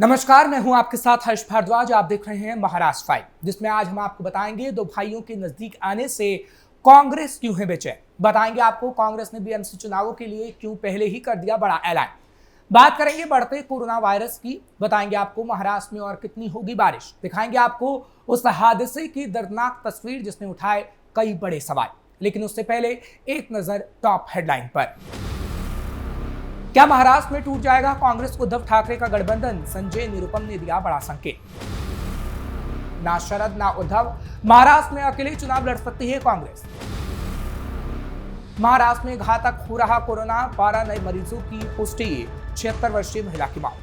नमस्कार, मैं हूं आपके साथ हर्ष भारद्वाज। आप देख रहे हैं महाराष्ट्र फाइल, जिसमें आज हम आपको बताएंगे दो भाइयों के नजदीक आने से कांग्रेस क्यों है बेचैन। बताएंगे आपको कांग्रेस ने बीएमसी चुनावों के लिए क्यों पहले ही कर दिया बड़ा ऐलान। बात करेंगे बढ़ते कोरोना वायरस की। बताएंगे आपको महाराष्ट्र में और कितनी होगी बारिश। दिखाएंगे आपको उस हादसे की दर्दनाक तस्वीर जिसने उठाए कई बड़े सवाल। लेकिन उससे पहले एक नजर टॉप हेडलाइन पर। क्या महाराष्ट्र में टूट जाएगा कांग्रेस उद्धव ठाकरे का गठबंधन? संजय निरुपम ने दिया बड़ा संकेत। ना शरद ना उद्धव, महाराष्ट्र में अकेले चुनाव लड़ सकती है कांग्रेस। महाराष्ट्र में घातक हो रहा कोरोना, 12 नए मरीजों की पुष्टि, 76 वर्षीय महिला की मौत।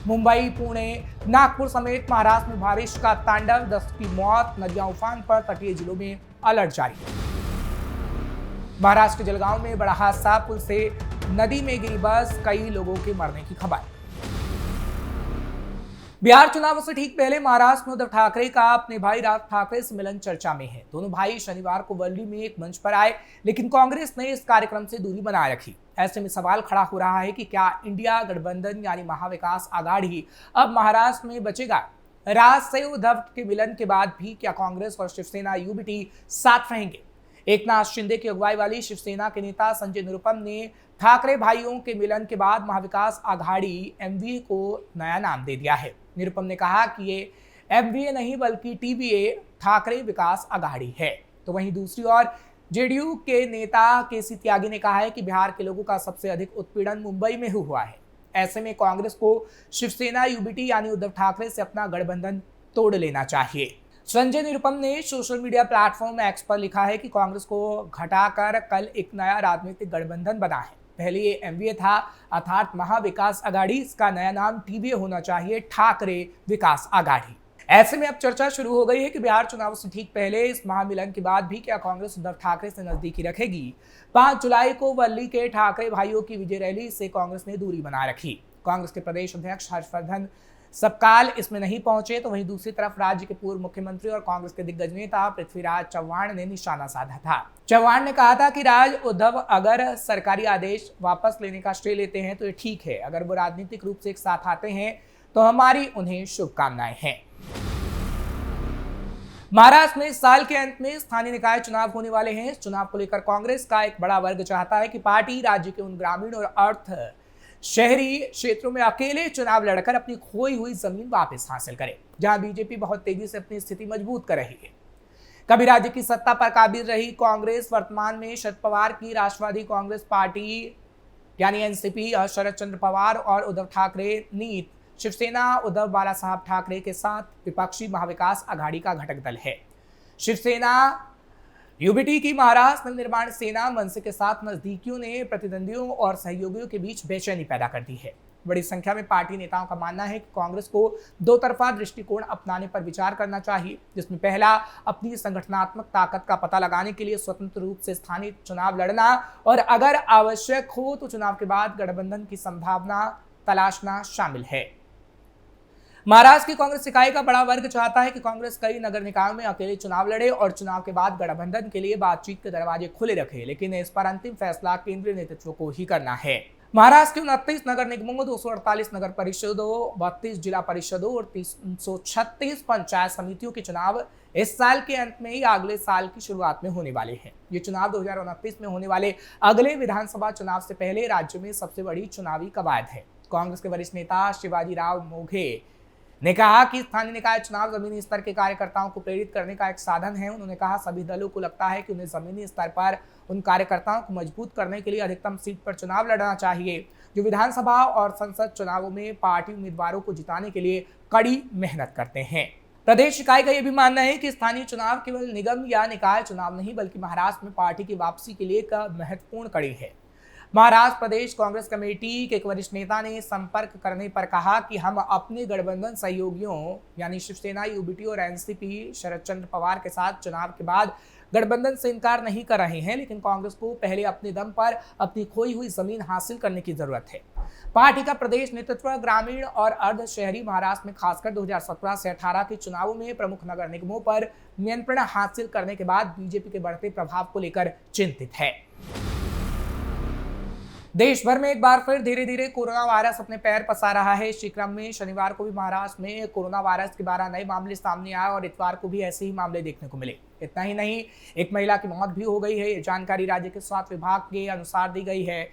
मुंबई, पुणे, नागपुर समेत महाराष्ट्र में बारिश का तांडव, 10 की मौत, नदियां उफान पर, तटीय जिलों में अलर्ट जारी। महाराष्ट्र के जलगांव में बड़ा हादसा, पुल से नदी में गिरी बस, कई लोगों के मरने की खबर। बिहार चुनाव से ठीक पहले महाराष्ट्र में उद्धव ठाकरे का अपने भाई राज ठाकरे से मिलन चर्चा में है। दोनों भाई शनिवार को वर्ली में एक मंच पर आए, लेकिन कांग्रेस ने इस कार्यक्रम से दूरी बनाए रखी। ऐसे में सवाल खड़ा हो रहा है कि क्या इंडिया गठबंधन यानी महाविकास आघाड़ी अब महाराष्ट्र में बचेगा? राज से उद्धव के मिलन के बाद भी क्या कांग्रेस और शिवसेना यूबीटी साथ रहेंगे? एकनाथ शिंदे की अगुवाई वाली शिवसेना के नेता संजय निरुपम ने ठाकरे भाइयों के मिलन के बाद महाविकास आघाड़ी एमवीए को नया नाम दे दिया है। निरुपम ने कहा कि ये एमवीए नहीं बल्कि टीबीए, ठाकरे विकास आघाड़ी है। तो वहीं दूसरी ओर जेडीयू के नेता केसी त्यागी ने कहा है कि बिहार के लोगों का सबसे अधिक उत्पीड़न मुंबई में हुआ है। ऐसे में कांग्रेस को शिवसेना यूबीटी यानी उद्धव ठाकरे से अपना गठबंधन तोड़ लेना चाहिए। संजय निरुपम ने सोशल मीडिया प्लेटफॉर्म एक्स पर लिखा है कि कांग्रेस को घटाकर कल एक नया राजनीतिक गठबंधन बना है। पहले ये एमवीए था, अर्थात महाविकास आघाड़ी। इसका नया नाम टीबीए होना चाहिए, ठाकरे विकास आघाड़ी। ऐसे में अब चर्चा शुरू हो गई है कि बिहार चुनाव से ठीक पहले इस महामिलन के बाद भी क्या कांग्रेस उद्धव ठाकरे से नजदीकी रखेगी। 5 जुलाई को वर्ली के ठाकरे भाइयों की विजय रैली से कांग्रेस ने दूरी बनाए रखी। कांग्रेस के प्रदेश अध्यक्ष हर्षवर्धन सबकाल इसमें नहीं पहुंचे, तो वहीं दूसरी तरफ राज्य के पूर्व मुख्यमंत्री और कांग्रेस के दिग्गज नेता पृथ्वीराज चव्हाण ने निशाना साधा था। चव्हाण ने कहा था कि राज उद्धव अगर सरकारी आदेश वापस लेने का श्रेय लेते हैं तो ये ठीक है, अगर वो राजनीतिक रूप से एक साथ आते हैं तो हमारी उन्हें शुभकामनाएं हैं। महाराष्ट्र में इस साल के अंत में स्थानीय निकाय चुनाव होने वाले हैं। इस चुनाव को लेकर कांग्रेस का एक बड़ा वर्ग चाहता है कि पार्टी राज्य के उन ग्रामीण और अर्ध शहरी क्षेत्रों में अकेले चुनाव लड़कर अपनी खोई हुई जमीन वापस हासिल करे, जहां बीजेपी बहुत तेजी से अपनी स्थिति मजबूत कर रही है। कभी राज्य की सत्ता पर काबिज रही कांग्रेस वर्तमान में शरद पवार की राष्ट्रवादी कांग्रेस पार्टी यानी एनसीपी, शरद चंद्र पवार और उद्धव ठाकरे नीत शिवसेना उद्धव बाला साहब ठाकरे के साथ विपक्षी महाविकास आघाड़ी का घटक दल है। शिवसेना यूबीटी की महाराष्ट्र निर्माण सेना मनसे के साथ नजदीकियों ने प्रतिद्वंदियों और सहयोगियों के बीच बेचैनी पैदा कर दी है। बड़ी संख्या में पार्टी नेताओं का मानना है कि कांग्रेस को दो तरफा दृष्टिकोण अपनाने पर विचार करना चाहिए, जिसमें पहला अपनी संगठनात्मक ताकत का पता लगाने के लिए स्वतंत्र रूप से स्थानीय चुनाव लड़ना और अगर आवश्यक हो तो चुनाव के बाद गठबंधन की संभावना तलाशना शामिल है। महाराष्ट्र की कांग्रेस इकाई का बड़ा वर्ग चाहता है कि कांग्रेस कई नगर निकायों में अकेले चुनाव लड़े और चुनाव के बाद गठबंधन के लिए बातचीत के दरवाजे खुले रखे, लेकिन इस पर अंतिम फैसला केंद्रीय नेतृत्व को ही करना है। महाराष्ट्र के 29 नगर निगमों, 248 नगर परिषदों, 32 जिला परिषदों और 336 पंचायत समितियों के चुनाव इस साल के अंत में या अगले साल की शुरुआत में होने वाले हैं। ये चुनाव 2029 में होने वाले अगले विधानसभा चुनाव से पहले राज्य में सबसे बड़ी चुनावी कवायद है। कांग्रेस के वरिष्ठ नेता शिवाजी राव मोघे ने कहा कि स्थानीय निकाय चुनाव जमीनी स्तर के कार्यकर्ताओं को प्रेरित करने का एक साधन है। उन्होंने कहा सभी दलों को लगता है कि उन्हें जमीनी स्तर पर उन कार्यकर्ताओं को मजबूत करने के लिए अधिकतम सीट पर चुनाव लड़ना चाहिए जो विधानसभा और संसद चुनावों में पार्टी उम्मीदवारों को जिताने के लिए कड़ी मेहनत करते हैं। प्रदेश इकाई का यह भी मानना है कि स्थानीय चुनाव केवल निगम या निकाय चुनाव नहीं बल्कि महाराष्ट्र में पार्टी की वापसी के लिए एक महत्वपूर्ण कड़ी है। महाराष्ट्र प्रदेश कांग्रेस कमेटी के एक वरिष्ठ नेता ने संपर्क करने पर कहा कि हम अपने गठबंधन सहयोगियों यानी शिवसेना यूबीटी और एनसीपी शरद चंद्र पवार के साथ चुनाव के बाद गठबंधन से इनकार नहीं कर रहे हैं, लेकिन कांग्रेस को पहले अपने दम पर अपनी खोई हुई जमीन हासिल करने की जरूरत है। पार्टी का प्रदेश नेतृत्व ग्रामीण और अर्ध शहरी महाराष्ट्र में खासकर 2017 से 18 के चुनावों में प्रमुख नगर निगमों पर नियंत्रण हासिल करने के बाद बीजेपी के बढ़ते प्रभाव को लेकर चिंतित है। देश भर में एक बार फिर धीरे धीरे कोरोना वायरस अपने पैर पसार रहा है। इसी क्रम में शनिवार को भी महाराष्ट्र में कोरोना वायरस के 12 नए मामले सामने आए और इतवार को भी ऐसे ही मामले देखने को मिले। इतना ही नहीं, एक महिला की मौत भी हो गई है। ये जानकारी राज्य के स्वास्थ्य विभाग के अनुसार दी गई है।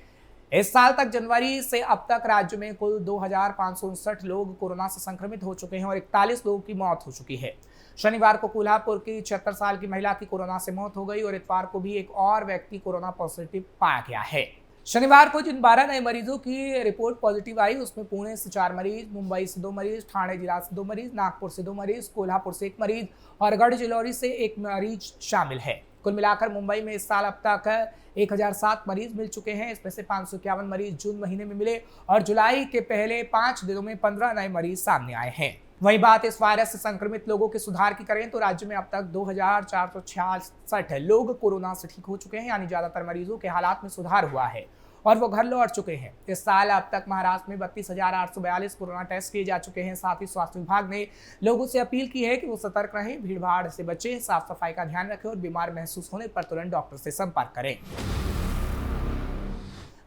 इस साल तक जनवरी से अब तक राज्य में कुल 2559 लोग कोरोना से संक्रमित हो चुके हैं और 41 लोगों की मौत हो चुकी है। शनिवार को कोल्हापुर की 76 साल की महिला की कोरोना से मौत हो गई और इतवार को भी एक और व्यक्ति कोरोना पॉजिटिव पाया गया है। शनिवार को जिन 12 नए मरीजों की रिपोर्ट पॉजिटिव आई उसमें पुणे से 4 मरीज, मुंबई से 2 मरीज, ठाणे जिला से 2 मरीज, नागपुर से 2 मरीज, कोल्हापुर से 1 मरीज और गढ़चिरौली से 1 मरीज शामिल है। कुल मिलाकर मुंबई में इस साल अब तक 1007 मरीज मिल चुके हैं। इसमें से 551 मरीज जून महीने में मिले और जुलाई के पहले 5 दिनों में 15 नए मरीज सामने आए हैं। वही बात इस वायरस से संक्रमित लोगों के सुधार की करें तो राज्य में अब तक 2466 लोग कोरोना से ठीक हो चुके हैं, यानी ज्यादातर मरीजों के हालात में सुधार हुआ है और वो घर लौट चुके हैं। इस साल अब तक महाराष्ट्र में 32,842 कोरोना टेस्ट किए जा चुके हैं। साथ ही स्वास्थ्य विभाग ने लोगों से अपील की है कि वो सतर्क रहें, भीड़ भाड़ से बचें, साफ सफाई का ध्यान रखें और बीमार महसूस होने पर तुरंत डॉक्टर से संपर्क करें।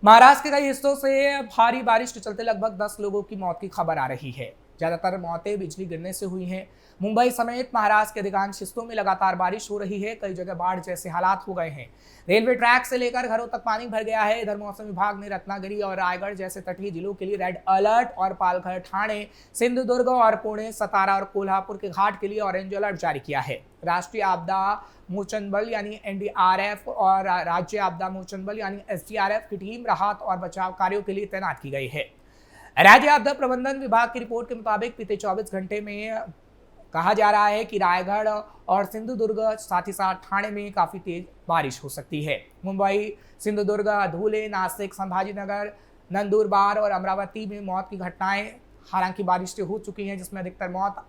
महाराष्ट्र के कई हिस्सों से भारी बारिश के चलते लगभग 10 लोगों की मौत की खबर आ रही है। ज्यादातर मौतें बिजली गिरने से हुई हैं। मुंबई समेत महाराष्ट्र के अधिकांश हिस्सों में लगातार बारिश हो रही है। कई जगह बाढ़ जैसे हालात हो गए हैं। रेलवे ट्रैक से लेकर घरों तक पानी भर गया है। इधर मौसम विभाग ने रत्नागिरी और रायगढ़ जैसे तटीय जिलों के लिए रेड अलर्ट और पालघर, ठाणे, सिंधुदुर्ग और पुणे, सतारा और कोल्हापुर के घाट के लिए ऑरेंज अलर्ट जारी किया है। राष्ट्रीय आपदा मोचन बल यानी एनडीआरएफ और राज्य आपदा मोचन बल यानी एसडीआरएफ की टीम राहत और बचाव कार्यों के लिए तैनात की गई है। राज्य आपदा प्रबंधन विभाग की रिपोर्ट के मुताबिक बीते 24 घंटे में कहा जा रहा है कि रायगढ़ और सिंधुदुर्ग साथ ही साथ ठाणे में काफी तेज बारिश हो सकती है। मुंबई, सिंधुदुर्ग, धुले, नासिक, संभाजीनगर, नंदुरबार और अमरावती में मौत की घटनाएं हालांकि बारिश से हो चुकी हैं, जिसमें अधिकतर मौत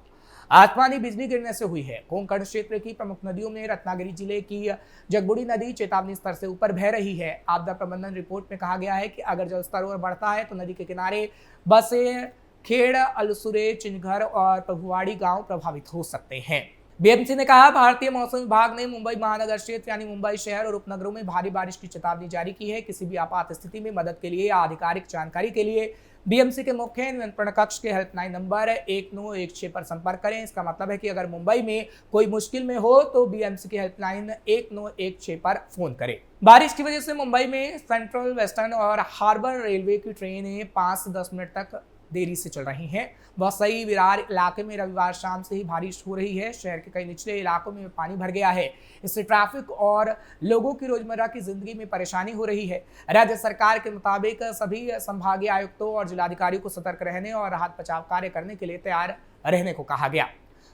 आसमानी बिजली गिरने से हुई है। कोंकण क्षेत्र की प्रमुख नदियों में रत्नागिरी जिले की जगबुड़ी नदी चेतावनी स्तर से ऊपर बह रही है। आपदा प्रबंधन रिपोर्ट में कहा गया है कि अगर जलस्तर और बढ़ता है तो नदी के किनारे बसे खेड़, अलसुरे, चिंघर और प्रभुवाड़ी गांव प्रभावित हो सकते हैं। बीएमसी ने कहा, भारतीय मौसम विभाग ने मुंबई महानगर क्षेत्र यानी मुंबई शहर और उपनगरों में भारी बारिश की चेतावनी जारी की है। किसी भी आपात स्थिति में मदद के लिए या आधिकारिक जानकारी के लिए बीएमसी के मुख्य नियंत्रण कक्ष के हेल्पलाइन नंबर 1916 पर संपर्क करें। इसका मतलब है कि अगर मुंबई में कोई मुश्किल में हो तो बीएमसी की हेल्पलाइन 1916 पर फोन करें। बारिश की वजह से मुंबई में सेंट्रल, वेस्टर्न और हार्बर रेलवे की ट्रेनें 5 से 10 मिनट तक देरी से चल रही हैं। वसई विरार इलाके में रविवार शाम से ही बारिश हो रही है। शहर के कई निचले इलाकों में पानी भर गया है। इससे ट्रैफिक और लोगों की रोजमर्रा की जिंदगी में परेशानी हो रही है। राज्य सरकार के मुताबिक सभी संभागीय आयुक्तों और जिलाधिकारियों को सतर्क रहने और राहत बचाव कार्य करने के लिए तैयार रहने को कहा गया।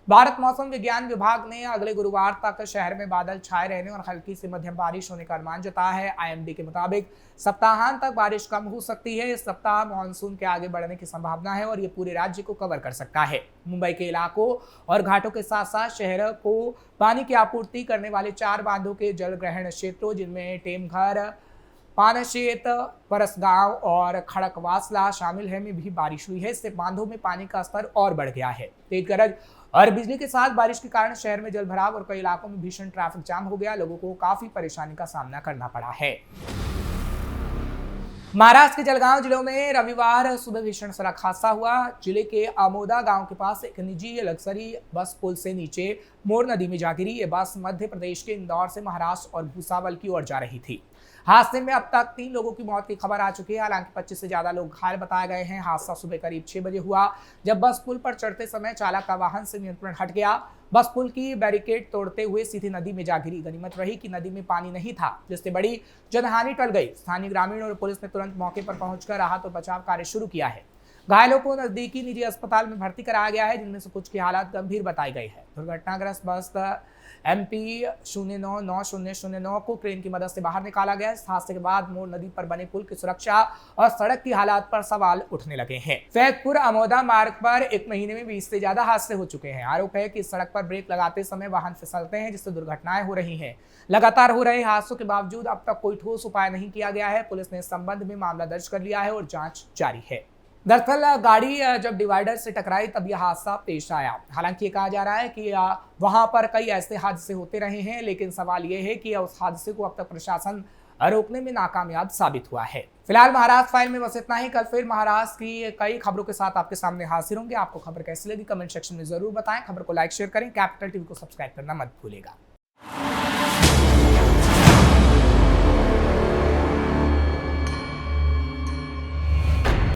भारत मौसम विज्ञान विभाग ने अगले गुरुवार तक शहर में बादल छाए रहने और हल्की से मध्यम बारिश होने का अनुमान जताया है। आईएमडी के मुताबिक सप्ताहांत तक बारिश कम हो सकती है। इस सप्ताह मानसून के आगे बढ़ने की संभावना है और ये पूरे राज्य को कवर कर सकता है। मुंबई के इलाकों और घाटों के साथ साथ शहर को पानी की आपूर्ति करने वाले 4 बांधों के जल ग्रहण क्षेत्रों जिनमें टेमघर, पानशेत, परसगांव और खड़कवासला शामिल है में भी बारिश हुई है। इससे बांधों में पानी का स्तर और बढ़ गया है। तेज गरज और बिजली के साथ बारिश के कारण शहर में जलभराव और कई इलाकों में भीषण ट्रैफिक जाम हो गया। लोगों को काफी परेशानी का सामना करना पड़ा है। महाराष्ट्र के जलगांव जिलों में रविवार सुबह भीषण सड़क हादसा हुआ। जिले के आमोदा गांव के पास एक निजी लग्जरी बस पुल से नीचे मोर नदी में जा गिरी। ये बस मध्य प्रदेश के इंदौर से महाराष्ट्र और भूसावल की ओर जा रही थी। हादसे में अब तक 3 लोगों की मौत की खबर आ चुकी है। हालांकि 25 से ज्यादा लोग घायल बताए गए हैं। हादसा सुबह करीब 6 बजे हुआ जब बस पुल पर चढ़ते समय चालक का वाहन से नियंत्रण हट गया। बस पुल की बैरिकेड तोड़ते हुए सीधी नदी में जा गिरी। गनीमत रही कि नदी में पानी नहीं था, जिससे बड़ी जनहानि टल गई। स्थानीय ग्रामीण और पुलिस ने तुरंत मौके पर पहुंचकर राहत और बचाव कार्य शुरू किया है। घायलों को नजदीकी निजी अस्पताल में भर्ती कराया गया है, जिनमें से कुछ की हालत गंभीर बताई गई है। दुर्घटनाग्रस्त बस MP 099009 को क्रेन की मदद से बाहर निकाला गया। इस हादसे के बाद मोर नदी पर बने पुल की सुरक्षा और सड़क की हालात पर सवाल उठने लगे हैं। फैजपुर अमोदा मार्ग पर 1 महीने में 20 से ज्यादा हादसे हो चुके हैं। आरोप है कि इस सड़क पर ब्रेक लगाते समय वाहन फिसलते हैं, जिससे दुर्घटनाएं हो रही हैं। लगातार हो रहे हादसों के बावजूद अब तक कोई ठोस उपाय नहीं किया गया है। पुलिस ने इस संबंध में मामला दर्ज कर लिया है और जांच जारी है। दरअसल गाड़ी जब डिवाइडर से टकराई तब यह हादसा पेश आया। हालांकि ये कहा जा रहा है कि वहां पर कई ऐसे हादसे होते रहे हैं, लेकिन सवाल यह है कि उस हादसे को अब तक प्रशासन रोकने में नाकामयाब साबित हुआ है। फिलहाल महाराष्ट्र फाइल में बस इतना ही। कल फिर महाराष्ट्र की कई खबरों के साथ आपके सामने हाजिर होंगे। आपको खबर कैसी लगी कमेंट सेक्शन में जरूर बताएं। खबर को लाइक शेयर करें। कैपिटल टीवी को सब्सक्राइब करना मत भूलिएगा।